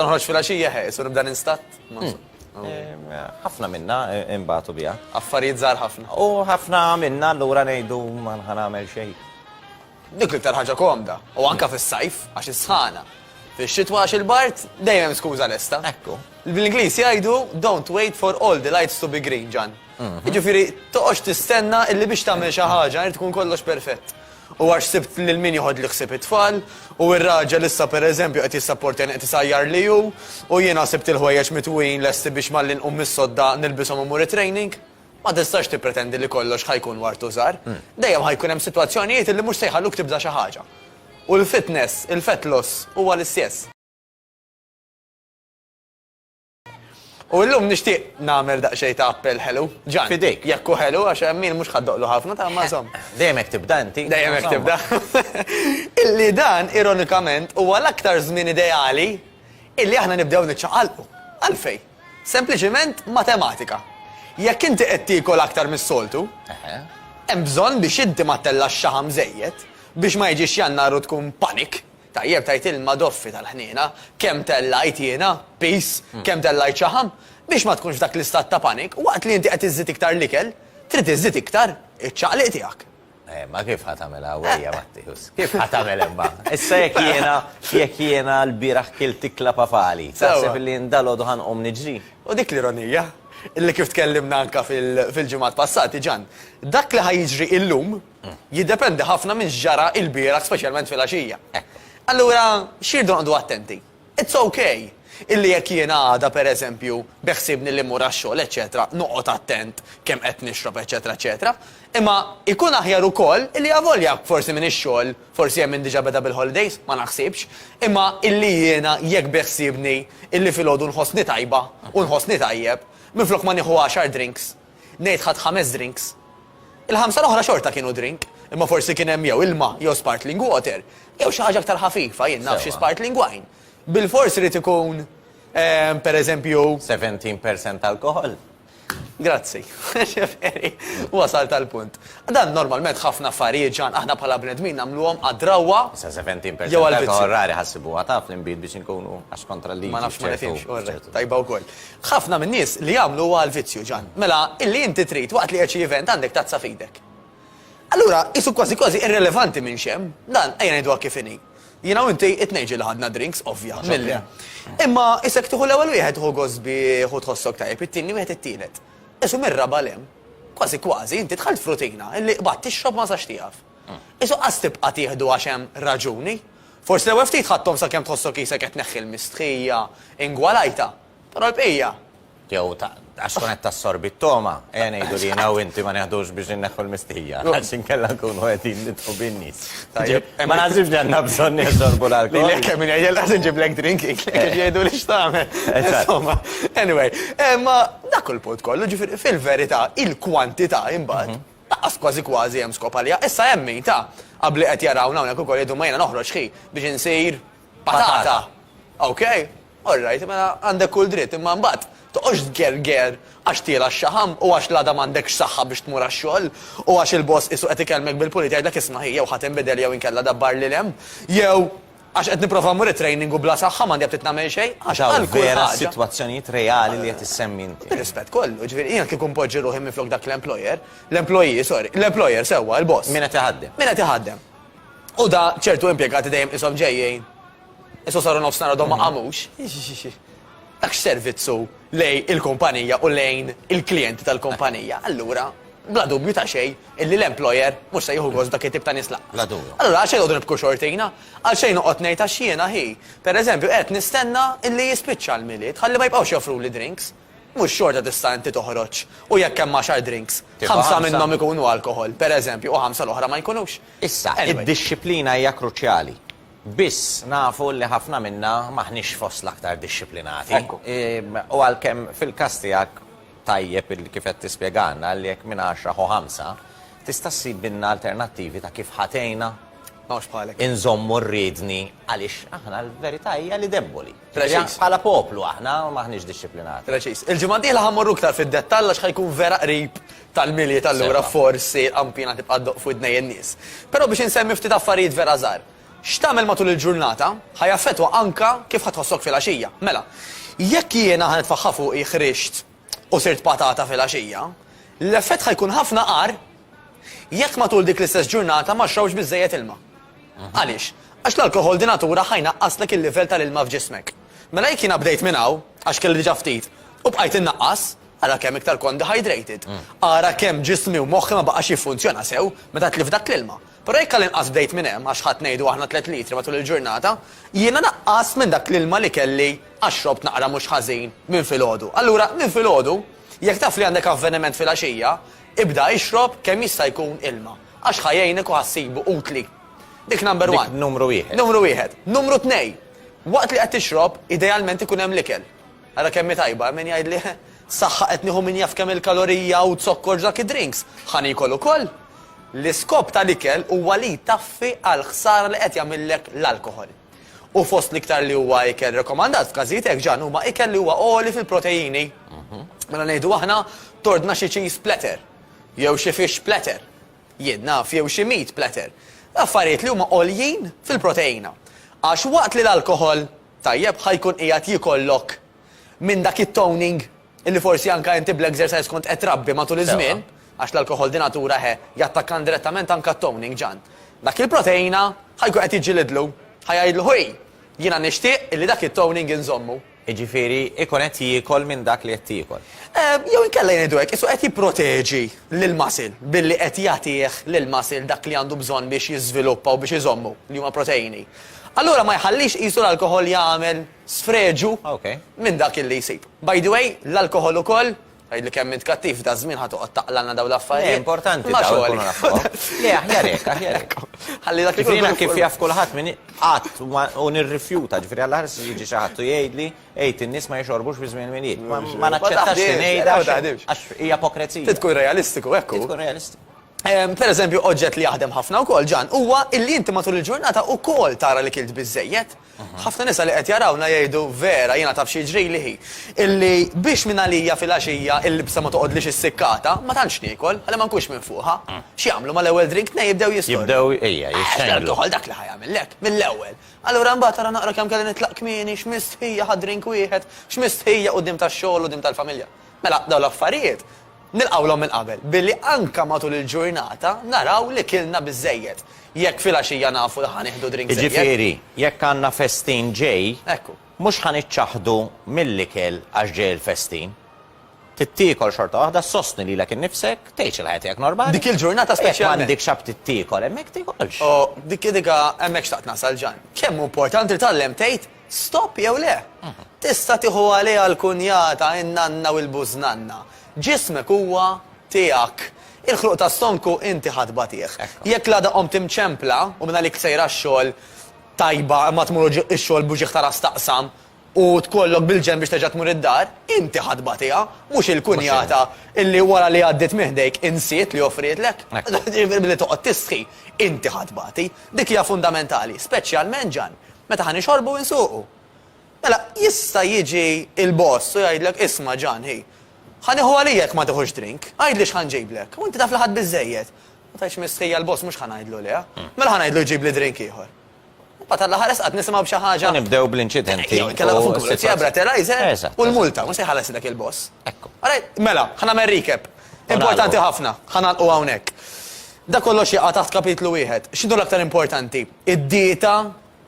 Nħroġ fil-għaxija ħes, u nibda nistat? ħafna minna imbatu bija. Affarijiet żgħar ħafna. U ħafna minna allura ngħidu ma nagħmel xejn. Dik l-iktar ħaġa komda. U anka fis-sajf għax is-sħana. Fix-xitwa għax il-bart dejjem skuża lesta. Ekku. Bil-Ingliż jgħidu don't wait for all the lights to be green, Ġan. Jiġifieri toqgħodx tistenna illi biex tagħmel xi ħaġa irid tkun kollox perfett. U għax sibt lil min joħod li ħsib it-tfal, u r-raġel issa pereżempju qed jissapportjani qed isajjar li hu, u jiena sibt il-ħwejjeġ mitwin lesti biex malli nqum mis-sodda nilbishom imur training. Ma tistax tippretendi li kollox ħajkun wartu żgħar. Dejjem ħajkun hemm sitwazzjonijiet li mhux se jħalluk tibda xi ħaġa. U l-fitness, il-fat loss huwa l-istess. U llum nixtieq nagħmel daqsxejn ta' appell ħelu. Ġan, fidejk. Jekk hu ħelu għax min mhux ħaddoqlu ħafna ta' ma żomm. Dejjem hekk tibda inti. Dejjem hekk tibda. Illi dan ironikament huwa l-aktar żmien ideali illi aħna nibdew niċċaqalqu. Għalfej. Sempliċiment matematika. Jekk inti qed tiekol aktar mis-soltu, hemm bżonn biex inti ma tellax xaħam żejjed biex ma jiġix jannar u tkun panik. Tajjeb tajt il-madoffi tal-ħnina, kemm tellajt jiena, peace, kemm tellajt xaħam, biex ma tkunx dak l-istat ta' panik, waqt li inti qed iżżid iktar l-ikel, trid iżżid iktar iċ-ċaqliq tiegħek. Ma kif ħatamela għawija Mattijus? Kif ħatamela imma? Issa jekk jiena l-biraħ kil tikla pafali, taħseb li ndalodu ħanqom niġri. U dik l-ironija, illi kif tkellimna anka fil-ġimgħat passati, Ġan, dak li ħajġri illum jiddependi ħafna minn ġara il-biraħ, speċjalment fil-għaxija. Allura, xirdu għandu attenti. It's okay. Illi jekk jiena għada pereżempju beħsibni li mura x-xogħol, eċetera, noqgħod attent kemm qed nixrob, eċetera, eċetera. Imma ikun aħjar ukoll illi avolja forsi minn ix-xogħol, forsi hemm min diġà beda bil-holidays, ma naħsibx, imma illi jiena jekk beħsibni illi filgħodu nħossni tajba u nħossni tajjeb, minflok ma nieħu 10 drinks, ngħid ħadd 5 drinks. Il-5 l-oħra xorta kienu drink, imma forsi kien hemm jew ilma jew sparkling water, jew xi ħaġa aktar ħafifa, jien naf xi sparkling wine. Bil-forsi rid ikun pereżempju 17% alkohol. Grazzi. Ġifieri, wasal tal-punt. Dan normalment ħafna affarijiet Ġan aħna bħala bnedmin nagħmluhom għad-drawwa. Sa 17% alkohol rari ħassibuha taf l-inbid biex inkunu għax kontra l-liġi. Ma nafx ma nifhimx, tajba wkoll. Ħafna min-nies li jagħmlu huwa l-vizzju Ġan. Mela illi inti trid waqt li qed xi event għandek tazza f'idek. Allura, isu kważi irrelevanti minn xem, dan ejja ngħidu kif inhi. Jiena u inti it-tnejn li ħadna drinks, ovvja, milli. Imma isek tieħu l-ewwel wieħed tieħu gosbi u tħossok tajjeb, it-tieni wieħed it-tielet. Isu mir-raba' lem, kważi inti dħalt frutina illi qbad tixrob ma sax tiegħek. Isu qas tibqa' tieħdu għax hemm raġuni. Forsi l-ewwel ftit ħadthom sakemm tħossok isek qed tneħħi l-mistħija, ingwalajta. Però l-bqija. Jew għax kun qed tassorbi t-toma, ngħidu li jiena u inti ma neħdux biex inneħħu l-mistħija. Għax inkella nkunu qegħdin nidħu bin-nies. Ma naħsibx li għandna bżonn neħsorbu l-alkohol. Lilek min jgħidel laqas inġiblek drinking, lek jgħidu li x'tagħmel. Insomma, anyway, ma dak il-punt kollu, ġifieri fil-verità il-kwantità imbagħad laqas kważi hemm skop għaliha. Issa hemm min ta' qabli qed jarawna hawnhekk ukoll jgħidu ma jiena noħroġ ħi biex insir patata. Okay? All right, mela għandek kull dritt imma mbagħad toqgħodx tgerger għax tiela x-xaħam u għax l-għada m'għandekx saħħa biex tmur għax-xogħol u għax il-boss isu qed ikellmek bil-pulit jgħidlek isma' jew ħadd inbidel jew inkella dabbar lil hemm, jew għax qed nipprova mmur it-training u bla saħħa m'għandi qed titnagħmel xejn għax għal vera sitwazzjonijiet reali li qed issemmi inti. Rispett kollu, ġifieri jien kieku mpoġġi ruħi minflok dak l-employer sewwa l-boss. Min qed iħaddem. Min qed iħaddem. U da ċertu impjegati dejjem ishom ġejjin. Isu saru nofsinhar għadhom ma qamux. Dak servizzu lej il-kumpanija u lejn il-klijenti tal-kumpanija. Allura, bla dubju ta' xejn, illi l-employer mhux se jieħu gost dak it-tip ta' nies laq. Bla dubju. Allura għalxejn noqogħdu nibku xortina, għalxejn noqgħod ngħid għax jiena ħi. Pereżempju qed nistenna illi jispiċċa l-miliet, ħalli ma jibqgħux joffru li drinks. Mhux xorta tista' inti toħroġ u jekk hemm 10 drinks, 5 minnhom ikunu alkohol, pereżempju, u 5 l-oħra ma jkunux. Issa, id-disciplina hija kruċjali. Biss nafu li ħafna minna maħniex fost l-aktar disciplinati. U għalkemm fil-każ tiegħek tajjeb kif qed tispjegana li jekk minn 10 u 5 tista' ssib binna alternattivi ta' kif ħatejna inżommu rridni għaliex aħna l-verità hija li deboli. Bħala poplu aħna maħniex disciplinati. Preċiż. Il-ġimgħa dieħla ħammorru iktar fid-dettall għax ħajkun vera qrib tal-miljiet allura forsi qampina tibqa' ddoq fuq id-dnej in-nies. Però biex insemmi ftit affarijiet vera żgħar. x'tagħmel matul il-ġurnata ħajaffettwa anka kif ħatħossok fil-għaxija. Mela, jekk jiena ħanitfaħħa fuq ħrixt u sirt patata fil-għaxija, l-effett ħajkun ħafna qar jekk matul dik l-istess ġurnata ma xrawx biżejjed ilma. Għaliex? Għax l-alkohol di natura ħajnaqqaslek il-livell tal-ilma f'ġismek. Mela jekk jiena bdejt minn hawn għax kelli diġà ftit u bqajt innaqqas, ara kemm iktar kont dehydrated. Ara kemm ġismi u moħħi ma baqax jiffunzjona sew meta tlif dak l-ilma. Però jekk inqas bdejt minn hemm għax ħadd ngħidu aħna 3 litri matul il-ġurnata, jiena naqqas minn dak l-ilma li kelli għax xrobt naqra mhux ħażin minn filgħodu. Allura minn filgħodu, jekk taf li għandek avveniment fil-għaxija, ibda ixrob kemm jista' jkun ilma. Għax ħajjejnek u ħassibu utli. Dik number 1. Numru 1. Numru 1. Numru 2. Waqt li qed tixrob, idealment ikun hemm l-ikel. Ara kemm tajba, min jgħidli saħħa qed nieħu min jaf kemm il-kalorija u tsokkor dak id-drinks. Ħan ikol ukoll. L-iskop tal-ikel huwa li taffi għal ħsara li qed jagħmillek l-alkohol. U fost l-iktar li huwa ikel rekomandat f'każijiet hekk ġan huma ikel li huwa oli fil-proteini. Mela ngħidu aħna tordna xi cheese platter, jew xi fish platter, jien naf jew xi meat platter. Affarijiet li huma għoljin fil-proteina. Għax waqt li l-alkohol tajjeb ħajkun qiegħed jikollok minn dak it-toning illi forsi anka inti bl-exercise kont qed trabbi matul iż-żmien, għax l-alkohol di natura jattakkan direttament anka toning ġan. Dak il-proteina ħajkun qed jiġġilidlu, ħajgħidlu ħuj, jiena nixtieq illi dak it-toning inżommu. Jiġifieri ikun qed jiekol minn dak li qed jiekol. Jew inkella jgħidu hekk, isu qed jipproteġi lill-masil billi qed jagħtih lill-masil dak li għandu bżonn biex jiżviluppa u biex iżommu li huma proteini. Allura ma jħallix qisu l-alkohol jagħmel sfreġu minn dak illi jsib. By the way, l-alkohol ukoll għajdli kemm int kattiv ta' żmien ħatoqgħod taqlalna dawn l-affarijiet. Importanti dawn ikunu nafu. Le aħjar hekk. Ħalli dak Ġifieri kif jaf kulħadd min qatt u nirrifjuta, ġifieri għall-ħares jiġi xi ħadd u jgħidli ejt in-nies ma jixorbux fi żmien minijiet. Ma naċċettax li ngħidha għax hija apokrezija. Tkun realistiku hekk. Tkun realistiku. Per eżempju, oġġett li jaħdem ħafna wkoll ġan huwa illi inti matul il-ġurnata wkoll tara li kilt biżejjed. Ħafna nisa li qed jarawna jgħidu vera jiena taf xi ġri li illi biex minn għalija fil-għaxija il-bsa ma toqgħodlix is-sikkata ma tantx niekol ħalli ma nkunx minn fuqha. X'jagħmlu mal-ewwel drink jibdew jistorbu. Jibdew jixxejlu. Alkohol dak li ħajamillek mill-ewwel. Allura mbagħad tara naqra kemm kelli nitlaq kmieni x'mistħija ħad drink wieħed, x'mistħija quddiem tax-xogħol u quddiem tal-familja. Mela dawn l-affarijiet nilqawlhom minn qabel billi anka matul il-ġurnata naraw li kilna biżejjed. Jekk fil-għaxija nafu li ħanieħdu drink żejjed. Ġifieri, jekk għandna festin ġej, mhux ħaniċċaħdu mill-ikel għax ġej il-festin. Tittiekol xorta waħda sostni lilek innifsek, tgħix il-ħajja tiegħek normali. Dik il-ġurnata speċjalment. M'għandek xab tittiekol, hemmhekk tiekolx. Dik hemmhekk xtaqt nasal ġan. Kemm importanti tallem tgħid stop jew le. Tista' tieħu għaliha l-kunjata in-nanna u l-bużnanna. Ġismek huwa tiegħek. Il-ħruq ta' stonku inti ħadba tiegħek. Jekk la qom timċempla u minn għalik sejra x-xogħol tajba ma tmur ix-xogħol buġieħ tara staqsam u tkollok bil-ġen biex terġa' tmur id-dar, inti ħadba tiegħha, mhux il-kunjata illi wara li għaddiet miħdejk insiet li offritlek. Billi toqgħod tisħi, inti ħadbati. Dik hija fundamentali, speċjalment ġan, meta ħanixorbu insuqu. Mela jista' jiġi il-boss u jgħidlek isma' ġan ħaniħu għalijek ma tiħux drink, għajdli xħanġiblek, u inti taf laħad bizzejjed. Ma tajx mistħija l-boss mux ħanajdlu li, mela ħanajdlu ġibli drink iħor. Bata l-ħares għad nisimaw bċa ħagġa. Nibdew bl-inċidenti. Kella fuq polizija braterajzer u l-multa, mux ħalas dak il-boss. Mela, ħana recap. Importanti ħafna, ħana u għawnek. Da kollox jaqa taħt kapitlu wieħed. X'inhu l-aktar importanti? Id-dieta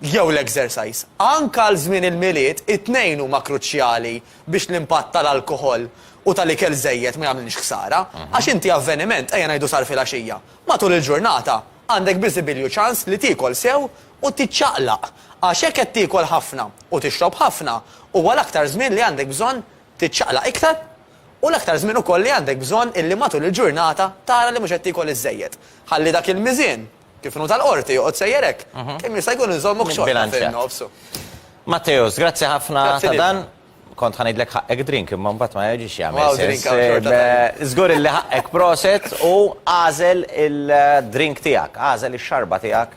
jew l-exercise. Anka l-żmien il-miliet, it-tnejn huma kruċjali biex l-impatt tal-alkohol u tal-ikel żejjed ma jagħmilniex ħsara, għax inti avveniment ejja ngħidu sar fil-għaxija. Matul il-ġurnata għandek biżibilju ċans li tiekol sew u tiċċaqlaq. Għax hekk qed tiekol ħafna u tixrob ħafna huwa l-aktar żmien li għandek bżonn tiċċaqlaq iktar u l-aktar żmien ukoll li għandek bżonn illi matul il-ġurnata tara li mhux qed tiekol iż-żejjed. Ħalli dak il-miżien kif nu tal-qorti joqgħod sejjerek kemm jista' jkun iżommok xorta fin-nofsu. Matteus, grazzi ħafna ta' dan. Kont ħanidlek ħaqek drink, imma mbagħad ma jiġix jagħmel. Żgur illi ħaqek proset u għażel il-drink tiegħek, għażel ix-xarba tiegħek